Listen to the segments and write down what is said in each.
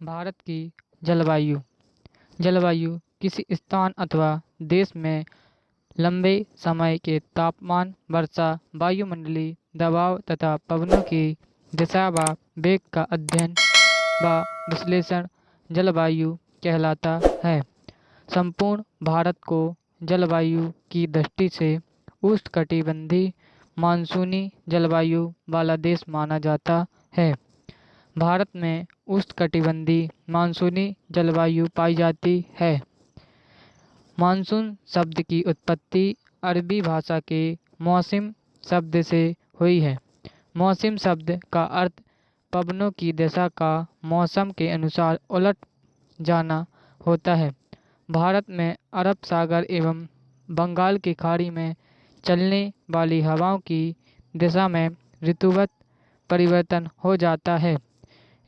भारत की जलवायु। जलवायु किसी स्थान अथवा देश में लंबे समय के तापमान, वर्षा, वायुमंडलीय दबाव तथा पवनों की दिशा व वेग का अध्ययन व विश्लेषण जलवायु कहलाता है। संपूर्ण भारत को जलवायु की दृष्टि से उष्णकटिबंधीय मानसूनी जलवायु वाला देश माना जाता है। भारत में उष्णकटिबंधीय मानसूनी जलवायु पाई जाती है। मानसून शब्द की उत्पत्ति अरबी भाषा के मौसम शब्द से हुई है। मौसम शब्द का अर्थ पवनों की दिशा का मौसम के अनुसार उलट जाना होता है। भारत में अरब सागर एवं बंगाल की खाड़ी में चलने वाली हवाओं की दिशा में ऋतुगत परिवर्तन हो जाता है।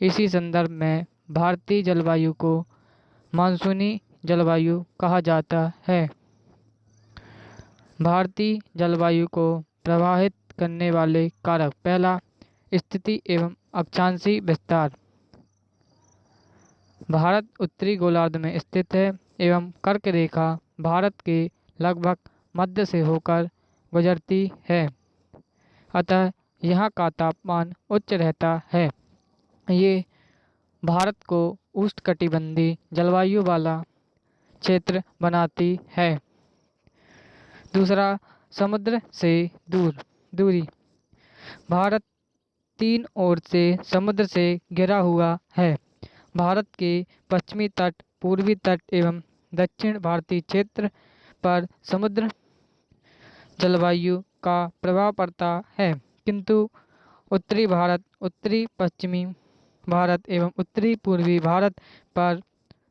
इसी संदर्भ में भारतीय जलवायु को मानसूनी जलवायु कहा जाता है। भारतीय जलवायु को प्रभावित करने वाले कारक। पहला, स्थिति एवं अक्षांशीय विस्तार। भारत उत्तरी गोलार्ध में स्थित है एवं कर्क रेखा भारत के लगभग मध्य से होकर गुजरती है। अतः यहाँ का तापमान उच्च रहता है। ये भारत को उष्णकटिबंधीय जलवायु वाला क्षेत्र बनाती है। दूसरा, समुद्र से दूरी। भारत तीन ओर से समुद्र से घिरा हुआ है। भारत के पश्चिमी तट, पूर्वी तट एवं दक्षिण भारतीय क्षेत्र पर समुद्र जलवायु का प्रभाव पड़ता है, किंतु उत्तरी भारत, उत्तरी पश्चिमी भारत एवं उत्तरी पूर्वी भारत पर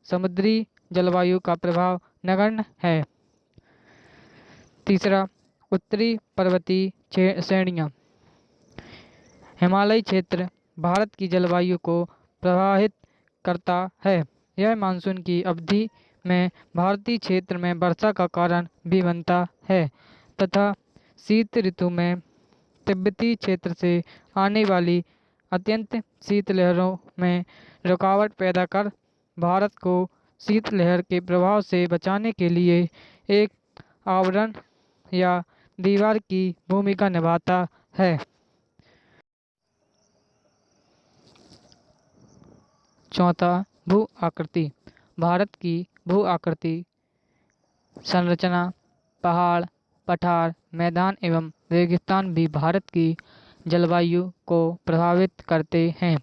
समुद्री जलवायु का प्रभाव नगण्य है। तीसरा, उत्तरी पर्वतीय श्रेणियाँ। हिमालयी क्षेत्र भारत की जलवायु को प्रभावित करता है। यह मानसून की अवधि में भारतीय क्षेत्र में वर्षा का कारण भी बनता है तथा शीत ऋतु में तिब्बती क्षेत्र से आने वाली अत्यंत शीतलहरों में रुकावट पैदा कर भारत को शीतलहर के प्रभाव से बचाने के लिए एक आवरण या दीवार की भूमिका निभाता है। चौथा, भू आकृति। भारत की भू आकृति संरचना पहाड़, पठार, मैदान एवं रेगिस्तान भी भारत की जलवायु को प्रभावित करते हैं।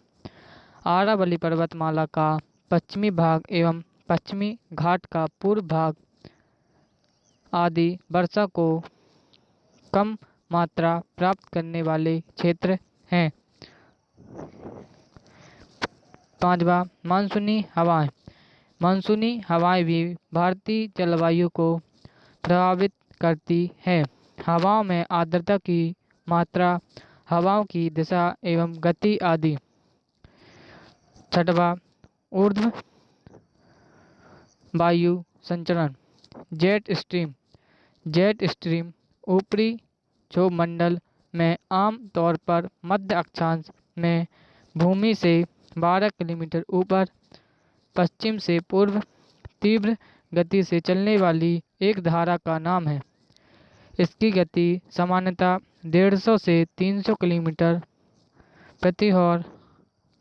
आरावली पर्वतमाला का पश्चिमी भाग एवं पश्चिमी घाट का पूर्व भाग आदि वर्षा को कम मात्रा प्राप्त करने वाले क्षेत्र हैं। पांचवा, मानसूनी हवाएं। मानसूनी हवाएं भी भारतीय जलवायु को प्रभावित करती है। हवाओं में आर्द्रता की मात्रा, हवाओं की दिशा एवं गति आदि। छठवां, ऊर्ध्व वायु संचरण। Jet stream. जेट स्ट्रीम ऊपरी क्षोभ मंडल में आम तौर पर मध्य अक्षांश में भूमि से 12 किलोमीटर ऊपर पश्चिम से पूर्व तीव्र गति से चलने वाली एक धारा का नाम है। इसकी गति सामान्यतः 150 से 300 किलोमीटर प्रति आवर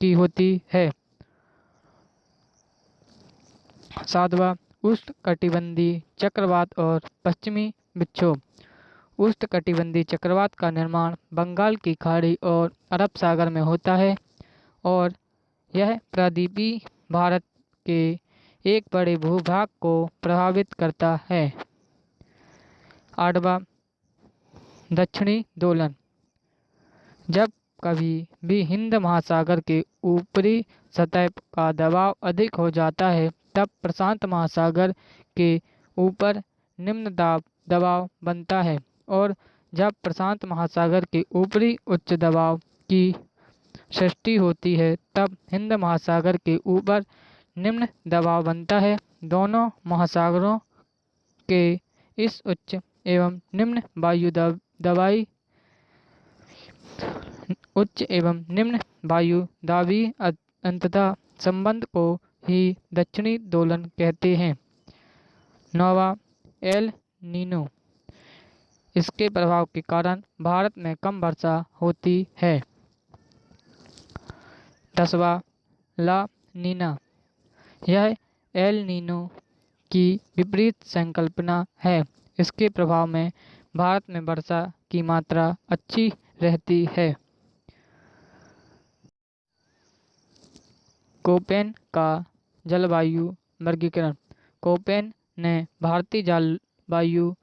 की होती है। सातवां, उष्णकटिबंधीय चक्रवात और पश्चिमी विक्षोभ। उष्णकटिबंधीय चक्रवात का निर्माण बंगाल की खाड़ी और अरब सागर में होता है और यह प्रायद्वीपीय भारत के एक बड़े भूभाग को प्रभावित करता है। आठवां, दक्षिणी दोलन। जब कभी भी हिंद महासागर के ऊपरी सतह का दबाव अधिक हो जाता है, तब प्रशांत महासागर के ऊपर निम्न दाब दबाव बनता है और जब प्रशांत महासागर के ऊपरी उच्च दबाव की सृष्टि होती है, तब हिंद महासागर के ऊपर निम्न दबाव बनता है। दोनों महासागरों के इस उच्च एवं निम्न वायु दबाई उच्च एवं निम्न वायु दाबी अंततः संबंध को ही दक्षिणी दोलन कहते हैं। 9वां, एल नीनो। इसके प्रभाव के कारण भारत में कम वर्षा होती है। 10वां, ला नीना। यह एल नीनो की विपरीत संकल्पना है। इसके प्रभाव में भारत में वर्षा की मात्रा अच्छी रहती है। कोपेन का जलवायु वर्गीकरण। कोपेन ने भारतीय जलवायु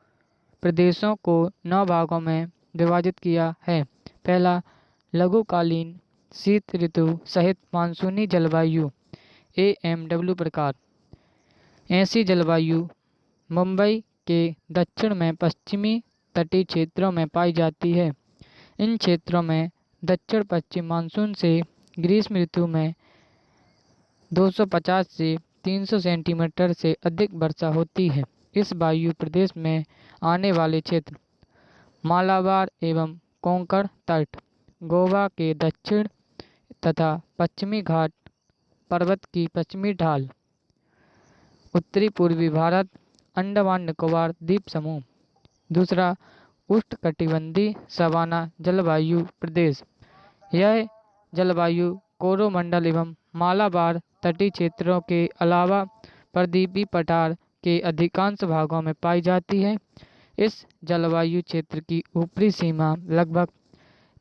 प्रदेशों को 9 भागों में विभाजित किया है। पहला, लघुकालीन शीत ऋतु सहित मानसूनी जलवायु AMW प्रकार। ऐसी जलवायु मुंबई के दक्षिण में पश्चिमी तटीय क्षेत्रों में पाई जाती है। इन क्षेत्रों में दक्षिण पश्चिम मानसून से ग्रीष्म ऋतु में 250 से 300 सेंटीमीटर से अधिक वर्षा होती है। इस वायु प्रदेश में आने वाले क्षेत्र मालाबार एवं कोंकण तट, गोवा के दक्षिण तथा पश्चिमी घाट, पर्वत की पश्चिमी ढाल, उत्तरी पूर्वी भारत, अंडमान निकोबार द्वीप समूह। दूसरा, उष्णकटिबंधीय सवाना जलवायु प्रदेश। यह जलवायु कोरोमंडल एवं मालाबार तटीय क्षेत्रों के अलावा प्रदीपी पठार के अधिकांश भागों में पाई जाती है। इस जलवायु क्षेत्र की ऊपरी सीमा लगभग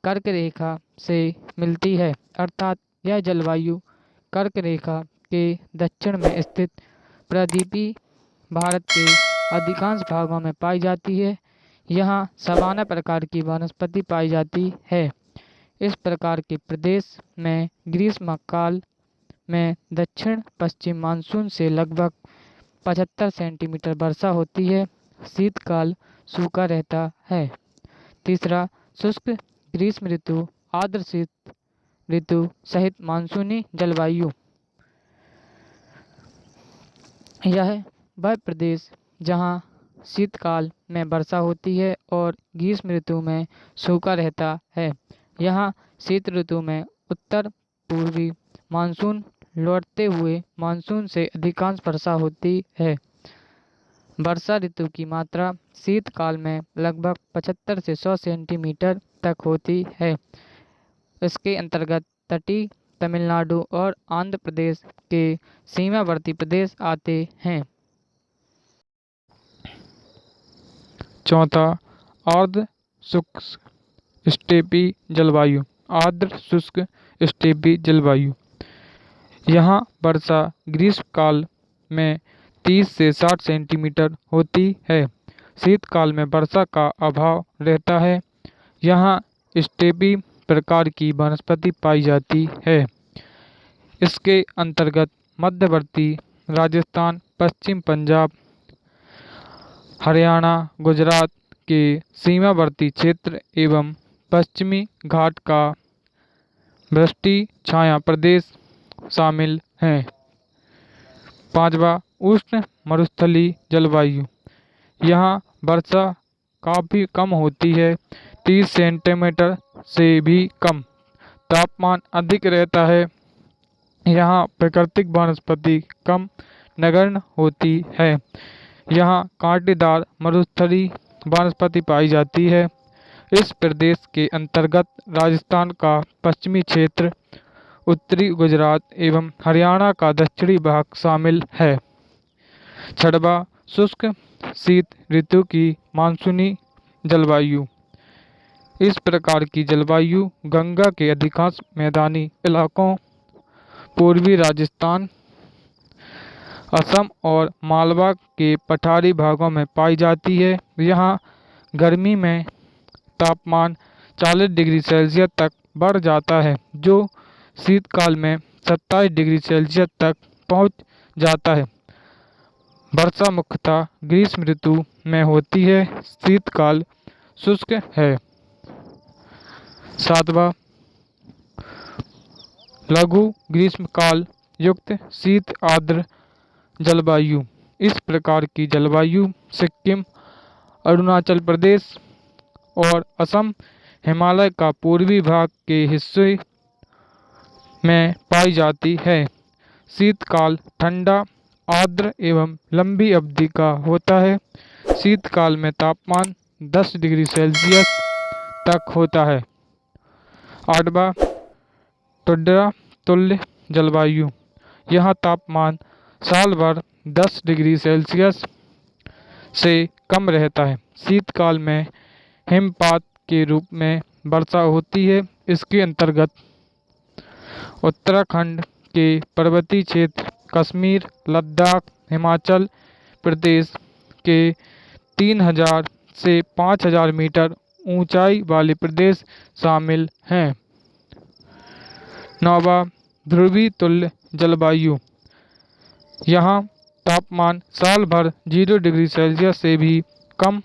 कर्क रेखा से मिलती है, अर्थात यह जलवायु कर्क रेखा के दक्षिण में स्थित प्रदीपी भारत के अधिकांश भागों में पाई जाती है। यहाँ सवाना प्रकार की वनस्पति पाई जाती है। इस प्रकार के प्रदेश में ग्रीष्मकाल में दक्षिण पश्चिम मानसून से लगभग 75 सेंटीमीटर वर्षा होती है। शीतकाल सूखा रहता है। तीसरा, शुष्क ग्रीष्म ऋतु आर्द्र शीत ऋतु सहित मानसूनी जलवायु। यह वह प्रदेश जहाँ शीतकाल में वर्षा होती है और ग्रीष्म ऋतु में सूखा रहता है। यहाँ शीत ऋतु में उत्तर पूर्वी मानसून लौटते हुए मानसून से अधिकांश वर्षा होती है। वर्षा ऋतु की मात्रा शीतकाल में लगभग 75 से 100 सेंटीमीटर तक होती है। इसके अंतर्गत तटीय तमिलनाडु और आंध्र प्रदेश के सीमावर्ती प्रदेश आते हैं। चौथा, आर्द्र शुष्क स्टेपी जलवायु। आर्द्र शुष्क स्टेपी जलवायु। यहाँ वर्षा ग्रीष्मकाल में 30 से 60 सेंटीमीटर होती है। शीतकाल में वर्षा का अभाव रहता है। यहाँ स्टेपी प्रकार की वनस्पति पाई जाती है। इसके अंतर्गत मध्यवर्ती राजस्थान, पश्चिम पंजाब, हरियाणा, गुजरात के सीमावर्ती क्षेत्र एवं पश्चिमी घाट का वृष्टि छाया प्रदेश शामिल हैं। पांचवा, उष्ण मरुस्थलीय जलवायु। यहाँ वर्षा काफ़ी कम होती है, 30 सेंटीमीटर से भी कम। तापमान अधिक रहता है। यहाँ प्राकृतिक वनस्पति कम नगण्य होती है। यहाँ कांटेदार मरुस्थलीय वनस्पति पाई जाती है। इस प्रदेश के अंतर्गत राजस्थान का पश्चिमी क्षेत्र, उत्तरी गुजरात एवं हरियाणा का दक्षिणी भाग शामिल है। छठवां, शुष्क शीत ऋतु की मानसूनी जलवायु। इस प्रकार की जलवायु गंगा के अधिकांश मैदानी इलाकों, पूर्वी राजस्थान, असम और मालवा के पठारी भागों में पाई जाती है। यहाँ गर्मी में तापमान 40 डिग्री सेल्सियस तक बढ़ जाता है, जो शीतकाल में 27 डिग्री सेल्सियस तक पहुँच जाता है। वर्षा मुख्यतः ग्रीष्म ऋतु में होती है। शीतकाल शुष्क है। सातवां, लघु ग्रीष्मकाल युक्त शीत आर्द्र जलवायु। इस प्रकार की जलवायु सिक्किम, अरुणाचल प्रदेश और असम, हिमालय का पूर्वी भाग के हिस्से में पाई जाती है। शीतकाल ठंडा, आर्द्र एवं लंबी अवधि का होता है। शीतकाल में तापमान 10 डिग्री सेल्सियस तक होता है। 8वां, टुंड्रा तुल्य जलवायु। यहाँ तापमान साल भर 10 डिग्री सेल्सियस से कम रहता है। शीतकाल में हिमपात के रूप में वर्षा होती है। इसके अंतर्गत उत्तराखंड के पर्वतीय क्षेत्र, कश्मीर, लद्दाख, हिमाचल प्रदेश के 3000 से 5000 मीटर ऊंचाई वाले प्रदेश शामिल हैं। 9वां, ध्रुवीय तुल्य जलवायु। यहाँ तापमान साल भर 0 डिग्री सेल्सियस से भी कम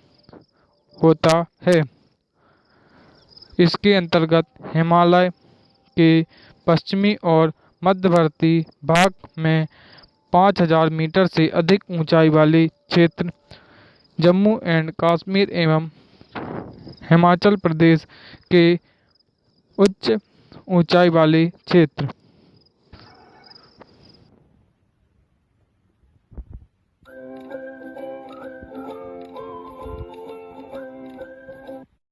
होता है। इसके अंतर्गत हिमालय के पश्चिमी और मध्यवर्ती भाग में 5000 मीटर से अधिक ऊंचाई वाले क्षेत्र, जम्मू एंड कश्मीर एवं हिमाचल प्रदेश के उच्च ऊंचाई वाले क्षेत्र।